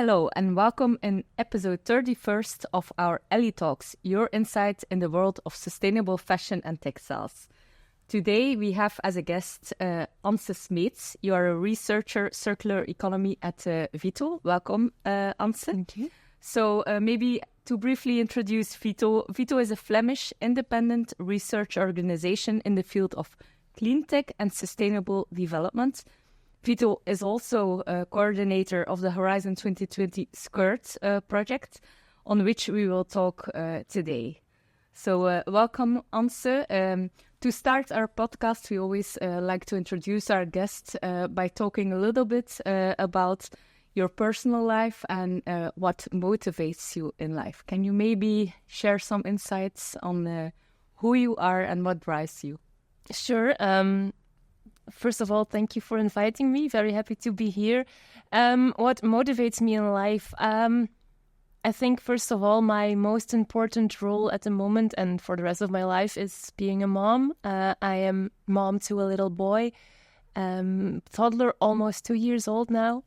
Hello and welcome in episode 31st of our Ellie Talks, your insight in the world of sustainable fashion and textiles. Today we have as a guest Anse Smeets. You are a researcher, circular economy at VITO. Welcome, Anse. Thank you. So maybe to briefly introduce VITO, VITO is a Flemish independent research organization in the field of cleantech and sustainable development. VITO is also a coordinator of the Horizon 2020 SCIRT project, on which we will talk today. So welcome, Anse. To start our podcast, we always like to introduce our guests by talking a little bit about your personal life and what motivates you in life. Can you maybe share some insights on who you are and what drives you? Sure. First of all, thank you for inviting me. Very happy to be here. What motivates me in life? I think, first of all, my most important role at the moment and for the rest of my life is being a mom. I am mom to a little boy, toddler, almost 2 years old now.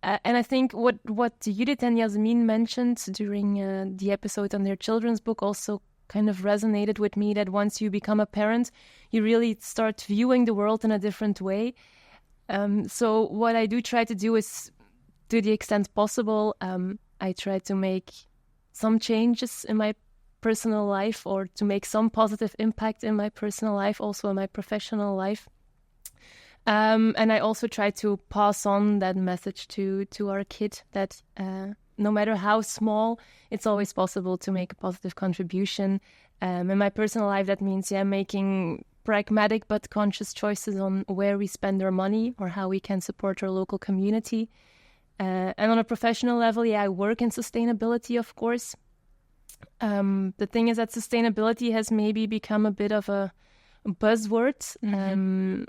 And I think what Judith and Yasmin mentioned during the episode on their children's book also kind of resonated with me, that once you become a parent, you really start viewing the world in a different way. So what I do try to do is, to the extent possible, I try to make some changes in my personal life or to make some positive impact in my personal life, also in my professional life. And I also try to pass on that message to our kid that no matter how small, it's always possible to make a positive contribution. In my personal life, that means making pragmatic but conscious choices on where we spend our money or how we can support our local community. And on a professional level, I work in sustainability, of course. The thing is that sustainability has maybe become a bit of a buzzword. Mm-hmm.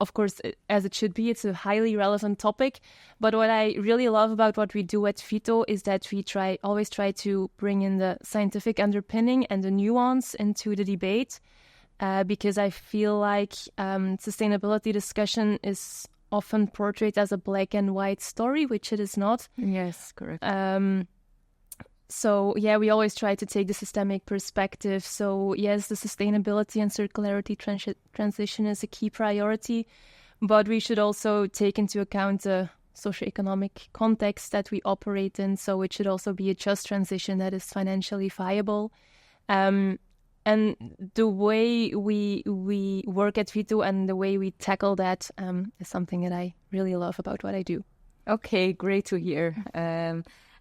Of course, as it should be, it's a highly relevant topic. But what I really love about what we do at VITO is that we always try to bring in the scientific underpinning and the nuance into the debate, because I feel like sustainability discussion is often portrayed as a black and white story, which it is not. Yes, correct. So, we always try to take the systemic perspective. So, yes, the sustainability and circularity transition is a key priority, but we should also take into account the socio-economic context that we operate in. So it should also be a just transition that is financially viable. And the way we work at VITO and the way we tackle that is something that I really love about what I do. Okay, great to hear.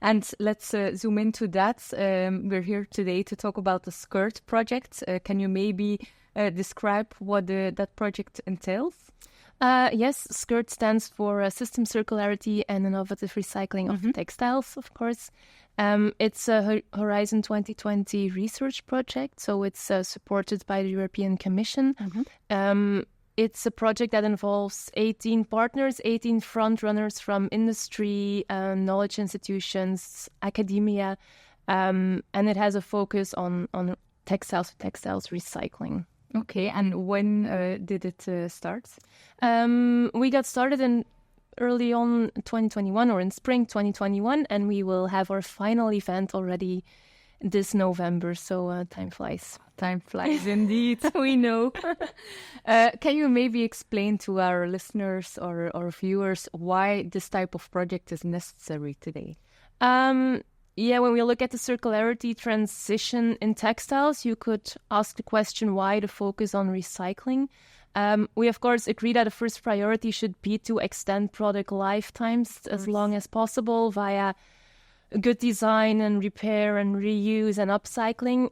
And let's zoom into that. We're here today to talk about the SCIRT project. Can you maybe describe what that project entails? Yes, SCIRT stands for System Circularity and Innovative Recycling of Textiles, of course. It's a Horizon 2020 research project, so it's supported by the European Commission. It's a project that involves 18 partners, 18 front runners from industry, knowledge institutions, academia, and it has a focus on textiles recycling. Okay, and when did it start? We got started in early on 2021 or in spring 2021, and we will have our final event already this November, so time flies. Time flies indeed, we know. Can you maybe explain to our listeners or viewers why this type of project is necessary today? When we look at the circularity transition in textiles, you could ask the question, why the focus on recycling? We, of course, agree that the first priority should be to extend product lifetimes as long as possible via good design and repair and reuse and upcycling.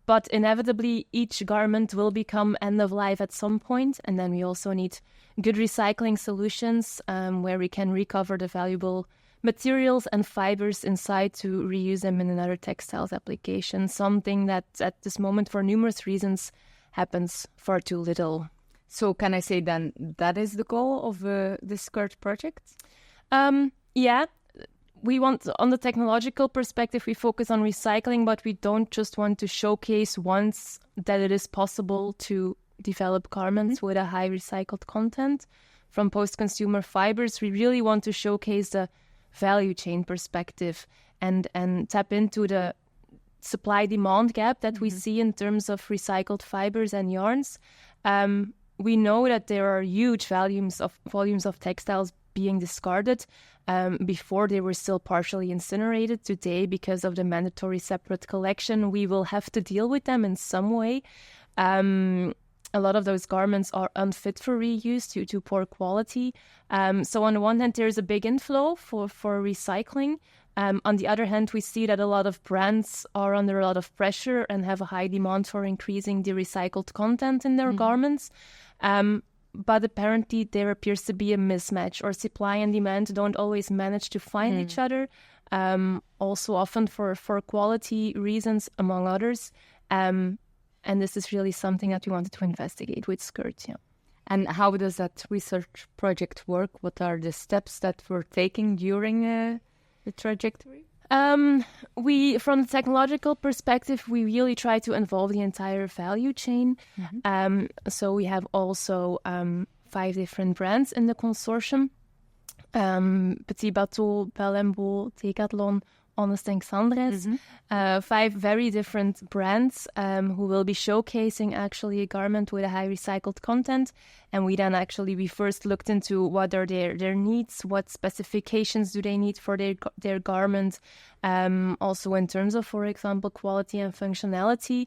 But inevitably, each garment will become end of life at some point. And then we also need good recycling solutions where we can recover the valuable materials and fibers inside to reuse them in another textiles application. Something that at this moment, for numerous reasons, happens far too little. So can I say then that is the goal of the SCIRT project? We want, on the technological perspective, we focus on recycling, but we don't just want to showcase once that it is possible to develop garments with a high recycled content from post-consumer fibers. We really want to showcase the value chain perspective and tap into the supply-demand gap that we see in terms of recycled fibers and yarns. We know that there are huge volumes of textiles being discarded before they were still partially incinerated. Today, because of the mandatory separate collection, we will have to deal with them in some way. A lot of those garments are unfit for reuse due to poor quality. So on the one hand, there's a big inflow for recycling. On the other hand, we see that a lot of brands are under a lot of pressure and have a high demand for increasing the recycled content in their garments. But apparently there appears to be a mismatch, or supply and demand don't always manage to find each other, also often for quality reasons, among others. And this is really something that we wanted to investigate with SCIRT. Yeah. And how does that research project work? What are the steps that we're taking during the trajectory? From the technological perspective, we really try to involve the entire value chain. So we have also 5 different brands in the consortium. Petit Bateau, Bell&Beau, Decathlon, Honest and Xandres, 5 very different brands who will be showcasing actually a garment with a high recycled content. And we first looked into what are their needs, what specifications do they need for their garment, also in terms of, for example, quality and functionality.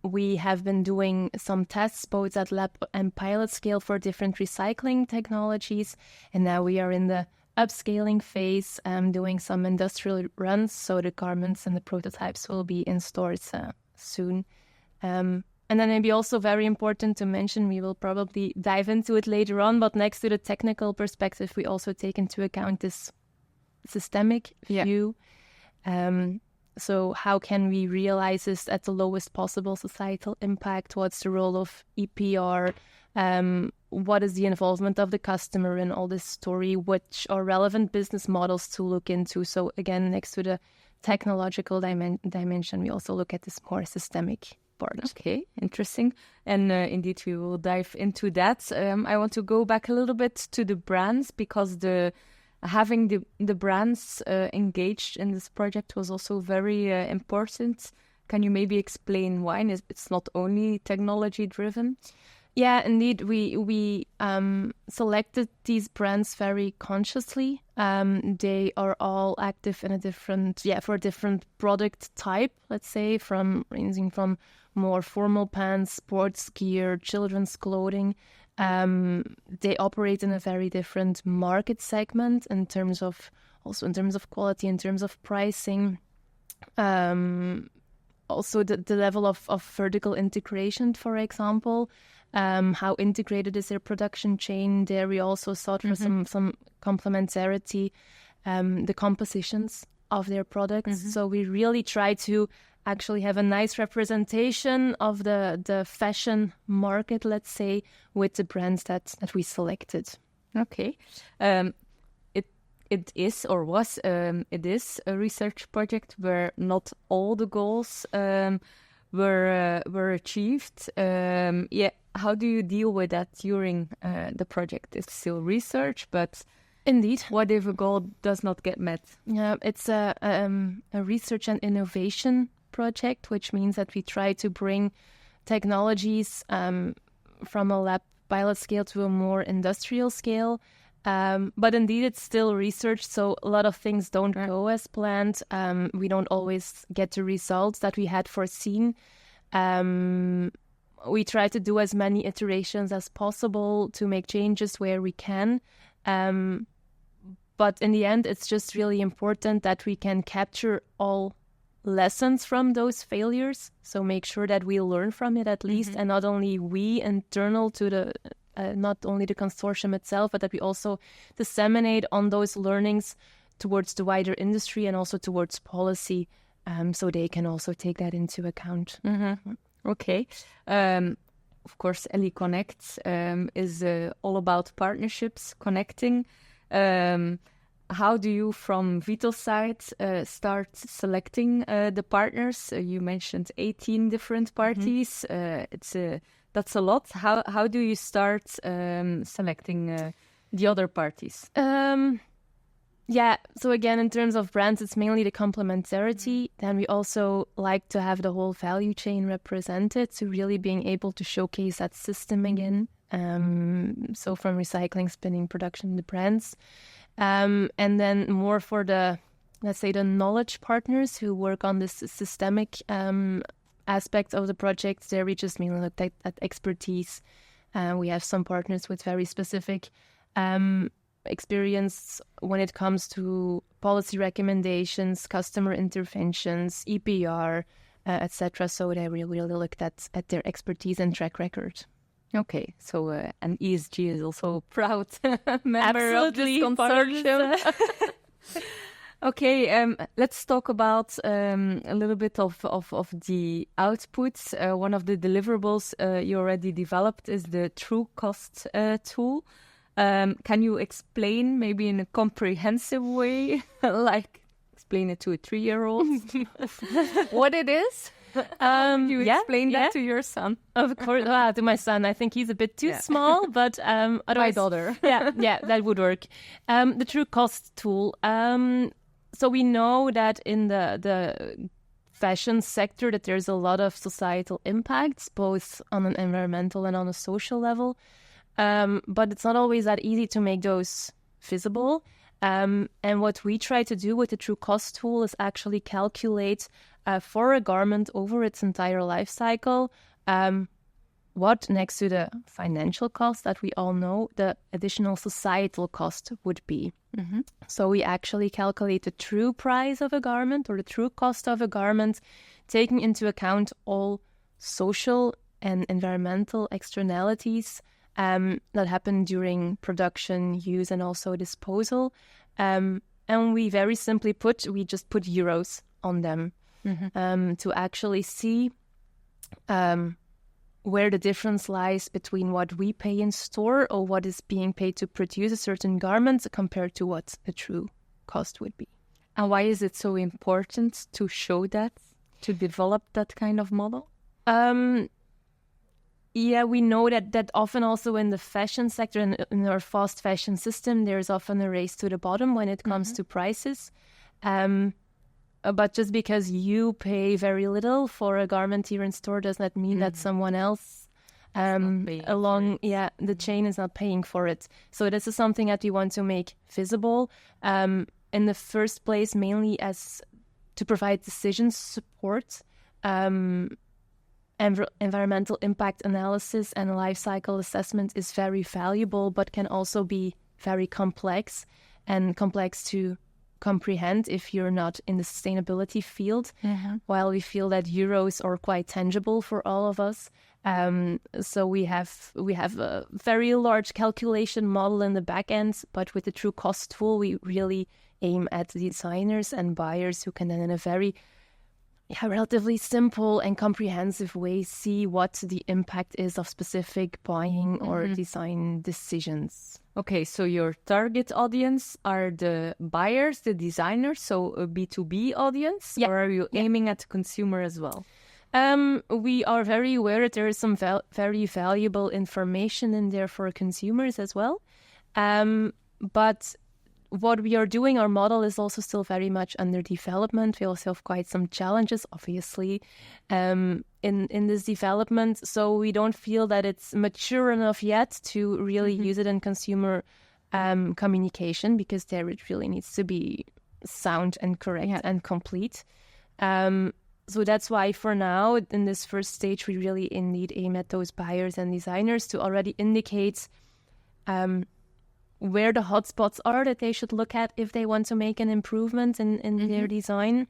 We have been doing some tests both at lab and pilot scale for different recycling technologies, and now we are in the upscaling phase, doing some industrial runs, so the garments and the prototypes will be in stores soon. And then maybe also very important to mention, we will probably dive into it later on, but next to the technical perspective, we also take into account this systemic view. So how can we realize this at the lowest possible societal impact? What's the role of EPR? What is the involvement of the customer in all this story? Which are relevant business models to look into? So again, next to the technological dimension, we also look at this more systemic part. Okay, interesting. And indeed, we will dive into that. I want to go back a little bit to the brands, because having the brands engaged in this project was also very important. Can you maybe explain why? It's not only technology driven? Yeah, indeed. We selected these brands very consciously. They are all active in for a different product type, let's say, ranging from more formal pants, sports gear, children's clothing. They operate in a very different market segment in terms of quality, in terms of pricing. Also the level of vertical integration, for example. How integrated is their production chain? There we also sought for some complementarity, the compositions of their products. So we really try to actually have a nice representation of the fashion market, let's say, with the brands that we selected. Okay. It is a research project where not all the goals were achieved. How do you deal with that during the project? It's still research, but indeed, what if a goal does not get met? Yeah, it's a research and innovation project, which means that we try to bring technologies from a lab pilot scale to a more industrial scale. But indeed, it's still research, so a lot of things don't go as planned. We don't always get the results that we had foreseen. We try to do as many iterations as possible to make changes where we can. But in the end, it's just really important that we can capture all lessons from those failures. So make sure that we learn from it at least, and not only we internal to the not only the consortium itself, but that we also disseminate on those learnings towards the wider industry and also towards policy, so they can also take that into account. Okay. Of course, Ellie.Connect is all about partnerships, connecting. How do you, from VITO side, start selecting the partners? You mentioned 18 different parties. That's a lot. How do you start selecting the other parties? Yeah, so again, in terms of brands, it's mainly the complementarity. Then we also like to have the whole value chain represented, so really being able to showcase that system again. So from recycling, spinning, production, the brands. And then more for the, let's say, the knowledge partners who work on this systemic aspects of the project. There we just mainly look at expertise. We have some partners with very specific experience when it comes to policy recommendations, customer interventions, EPR, etc. So they really looked at their expertise and track record. Okay, so and ESG is also a proud member of this Absolutely, consortium. Okay, let's talk about a little bit of the outputs. One of the deliverables you already developed is the true cost tool. Can you explain maybe in a comprehensive way, like explain it to a 3-year-old, what it is? You explain that to your son? Of course, to my son. I think he's a bit too small, but my daughter. yeah, that would work. The true cost tool. So we know that in the fashion sector that there's a lot of societal impacts, both on an environmental and on a social level. But it's not always that easy to make those visible. And what we try to do with the true cost tool is actually calculate for a garment over its entire life cycle, what next to the financial cost that we all know, the additional societal cost would be. Mm-hmm. So we actually calculate the true price of a garment or the true cost of a garment, taking into account all social and environmental externalities that happen during production, use, and also disposal. And we very simply we just put euros on them to actually see where the difference lies between what we pay in store or what is being paid to produce a certain garment compared to what the true cost would be. And why is it so important to show that, to develop that kind of model? Yeah, we know that often also in the fashion sector and in our fast fashion system, there's often a race to the bottom when it comes to prices. But just because you pay very little for a garment here in store does not mean that someone else along the chain is not paying for it. So this is something that we want to make visible in the first place, mainly as to provide decision support. Environmental impact analysis and life cycle assessment is very valuable, but can also be very complex to comprehend if you're not in the sustainability field. While we feel that euros are quite tangible for all of us, so we have a very large calculation model in the back end, but with the true cost tool, we really aim at designers and buyers who can then in a very relatively simple and comprehensive way see what the impact is of specific buying or design decisions. Okay, so your target audience are the buyers, the designers, so a B2B audience, or are you aiming at the consumer as well? We are very aware that there is some very valuable information in there for consumers as well. But what we are doing, our model is also still very much under development. We also have quite some challenges, obviously, in this development. So we don't feel that it's mature enough yet to really use it in consumer communication, because there it really needs to be sound and correct and complete. So that's why for now, in this first stage, we really indeed aim at those buyers and designers to already indicate where the hotspots are that they should look at if they want to make an improvement in their design,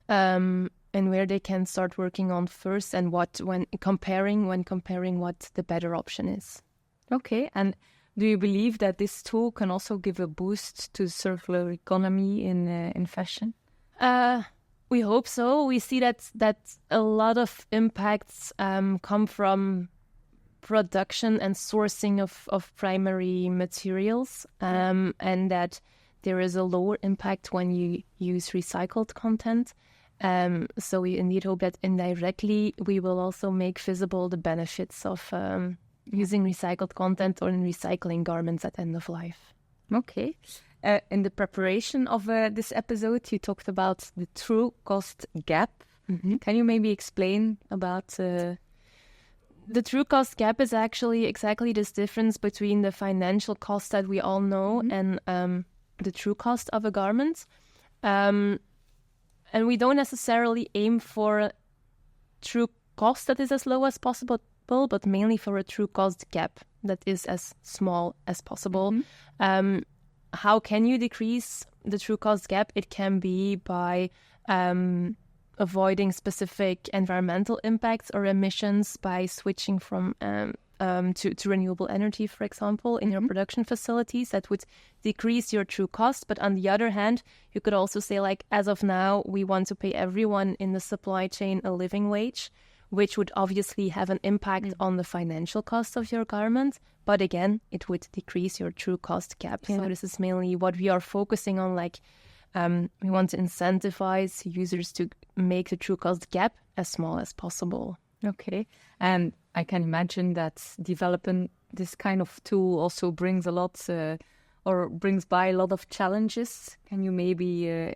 and where they can start working on first, and when comparing what the better option is. Okay, and do you believe that this tool can also give a boost to circular economy in fashion? We hope so. We see that a lot of impacts come from production and sourcing of primary materials, and that there is a lower impact when you use recycled content. So we indeed hope that indirectly we will also make visible the benefits of using recycled content or in recycling garments at end of life. Okay. In the preparation of this episode, you talked about the true cost gap. Mm-hmm. Can you maybe explain about... The true cost gap is actually exactly this difference between the financial cost that we all know and the true cost of a garment. And we don't necessarily aim for true cost that is as low as possible, but mainly for a true cost gap that is as small as possible. How can you decrease the true cost gap? It can be by avoiding specific environmental impacts or emissions, by switching from to renewable energy, for example, in your production facilities. That would decrease your true cost. But on the other hand, you could also say, like, as of now, we want to pay everyone in the supply chain a living wage, which would obviously have an impact on the financial cost of your garment. But again, it would decrease your true cost gap. So this is mainly what we are focusing on, like, we want to incentivize users to make the true cost gap as small as possible. Okay. And I can imagine that developing this kind of tool also brings a lot brings by a lot of challenges. Can you maybe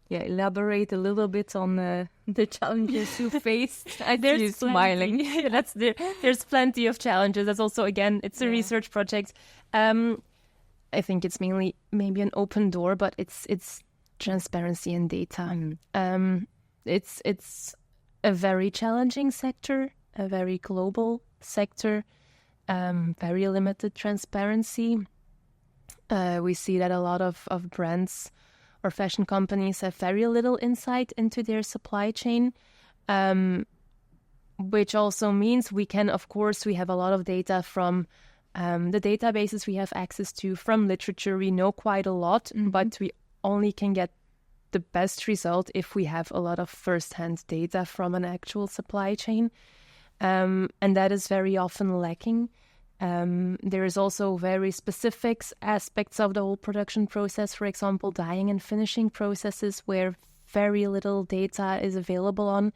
elaborate a little bit on the challenges you faced? I see you smiling. There's plenty of challenges. That's also, again, it's a research project. I think it's mainly maybe an open door, but it's transparency and data. It's a very challenging sector, a very global sector, very limited transparency. We see that a lot of brands or fashion companies have very little insight into their supply chain, which also means we have a lot of data from the databases we have access to, from literature. We know quite a lot, but we only can get the best result if we have a lot of first-hand data from an actual supply chain. And that is very often lacking. There is also very specific aspects of the whole production process, for example, dyeing and finishing processes, where very little data is available on.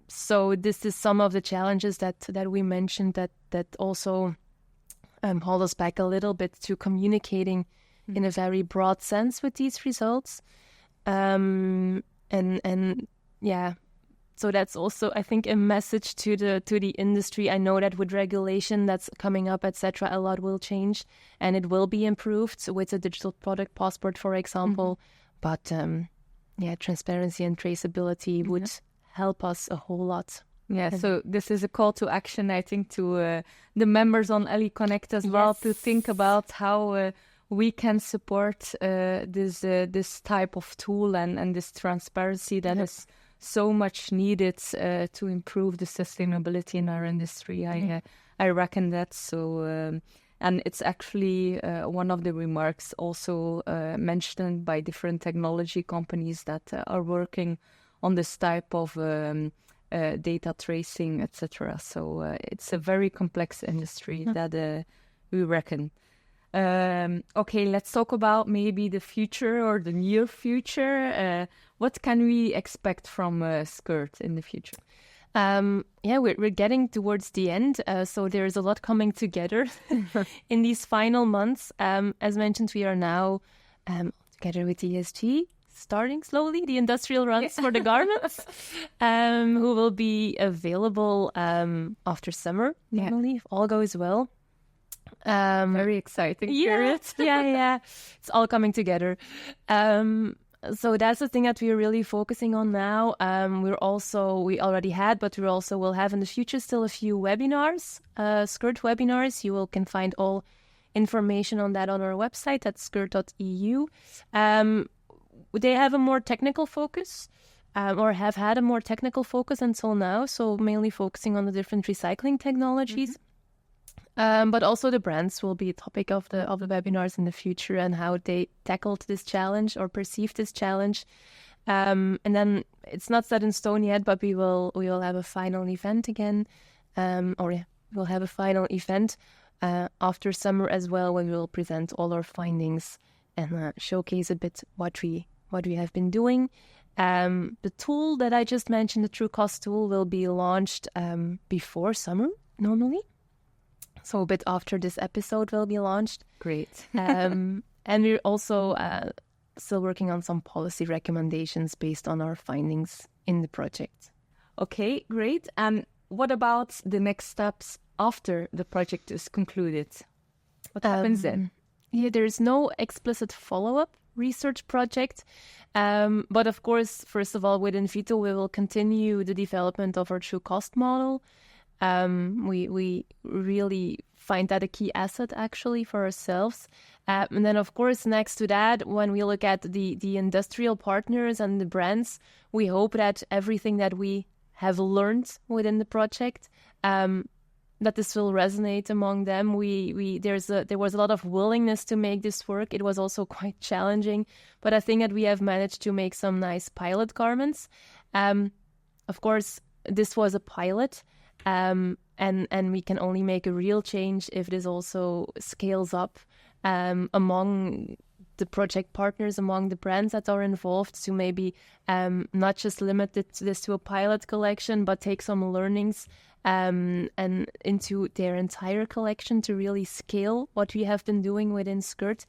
So this is some of the challenges that we mentioned that also hold us back a little bit to communicating in a very broad sense with these results. So that's also, I think, a message to the industry. I know that with regulation that's coming up, etc., a lot will change and it will be improved with a digital product passport, for example. But transparency and traceability would help us a whole lot. Yeah, so this is a call to action, I think, to the members on Ellie.Connect as well, to think about how we can support this type of tool and this transparency that is so much needed to improve the sustainability in our industry. I reckon that. So, and it's actually one of the remarks also mentioned by different technology companies that are working on this type of data tracing, etc. So it's a very complex industry that we reckon. Okay, let's talk about maybe the future or the near future. What can we expect from SCIRT in the future? We're getting towards the end, so there's a lot coming together in these final months. As mentioned, we are now together with ESG starting slowly the industrial runs for the garments, who will be available after summer, normally, if all goes well. Very exciting period. It's all coming together. So that's the thing that we're really focusing on now. We already had, but we also will have in the future still a few webinars, SCIRT webinars. You can find all information on that on our website at SCIRT.eu. They have a more technical focus, or have had a more technical focus until now. So mainly focusing on the different recycling technologies. But also the brands will be a topic of the webinars in the future, and how they tackled this challenge or perceived this challenge. And then it's not set in stone yet, but we will have a final event again, we'll have a final event after summer as well, when we will present all our findings and showcase a bit what we have been doing. The tool that I just mentioned, the True Cost tool, will be launched before summer normally. So a bit after this episode will be launched. Great. And we're also still working on some policy recommendations based on our findings in the project. Okay, great. And what about the next steps after the project is concluded? What happens then? Yeah, there's no explicit follow-up research project. But of course, first of all, within VITO, we will continue the development of our true cost model. We really find that a key asset actually for ourselves. And then, of course, next to that, when we look at the industrial partners and the brands, we hope that everything that we have learned within the project, that this will resonate among them. There was a lot of willingness to make this work. It was also quite challenging, but I think that we have managed to make some nice pilot garments. Of course, this was a pilot, and we can only make a real change if this also scales up among the project partners, among the brands that are involved, to maybe not just limit this to a pilot collection, but take some learnings and into their entire collection to really scale what we have been doing within SCIRT.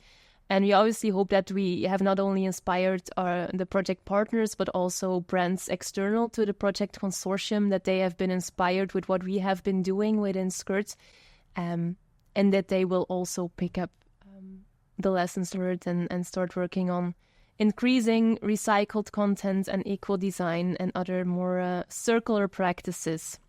And we obviously hope that we have not only inspired the project partners, but also brands external to the project consortium, that they have been inspired with what we have been doing within SCIRT, and that they will also pick up the lessons learned and start working on increasing recycled content and eco design and other more circular practices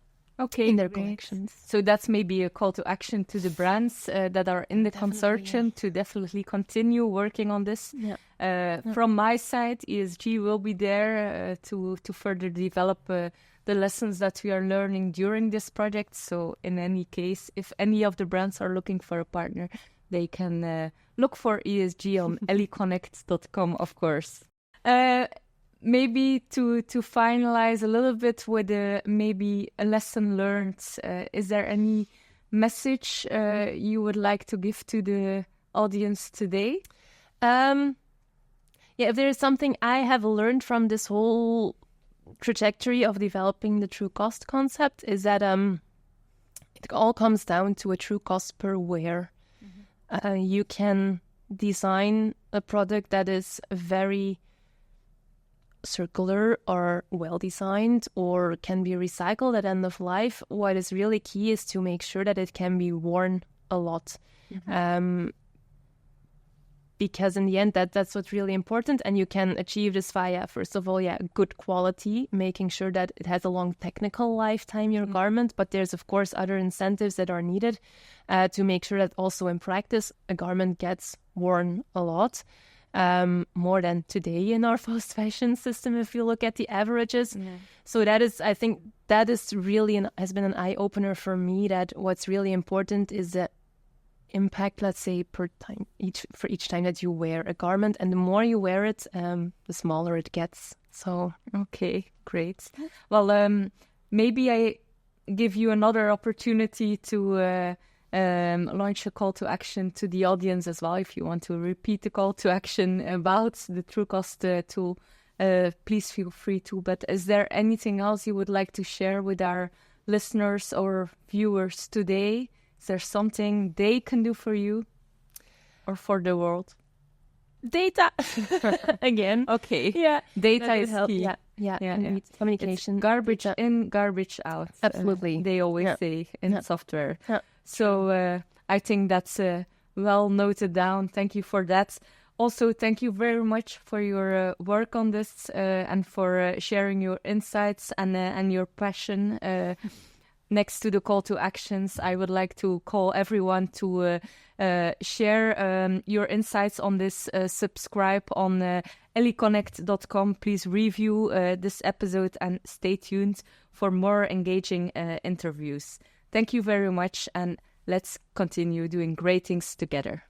in their collections. So that's maybe a call to action to the brands that are in the consortium to definitely continue working on this. From my side, ESG will be there to further develop the lessons that we are learning during this project. So in any case, if any of the brands are looking for a partner, they can look for ESG on Ellie.Connect.com, of course. Maybe to finalize a little bit with maybe a lesson learned, is there any message you would like to give to the audience today? If there is something I have learned from this whole trajectory of developing the true cost concept, is that it all comes down to a true cost per wear. You can design a product that is very circular or well designed or can be recycled at end of life. What is really key is to make sure that it can be worn a lot. Because in the end, that's what's really important. And you can achieve this via, first of all, good quality, making sure that it has a long technical lifetime, your garment. But there's, of course, other incentives that are needed to make sure that also in practice, a garment gets worn a lot. More than today in our fast fashion system, if you look at the averages. So that is, I think, that is really has been an eye-opener for me, that what's really important is that impact, let's say, per time, for each time that you wear a garment, and the more you wear it, the smaller it gets. So okay, great. Well, maybe I give you another opportunity to launch a call to action to the audience as well. If you want to repeat the call to action about the True Cost tool, please feel free to. But is there anything else you would like to share with our listeners or viewers today? Is there something they can do for you or for the world? Data again. Okay. Yeah. Data is key. Yeah. Communication. It's garbage in, garbage out. Absolutely. They always say in software. So I think that's well noted down. Thank you for that. Also, thank you very much for your work on this and for sharing your insights and your passion. Next to the call to actions, I would like to call everyone to share your insights on this. Subscribe on Ellie.Connect.com. Please review this episode and stay tuned for more engaging interviews. Thank you very much, and let's continue doing great things together.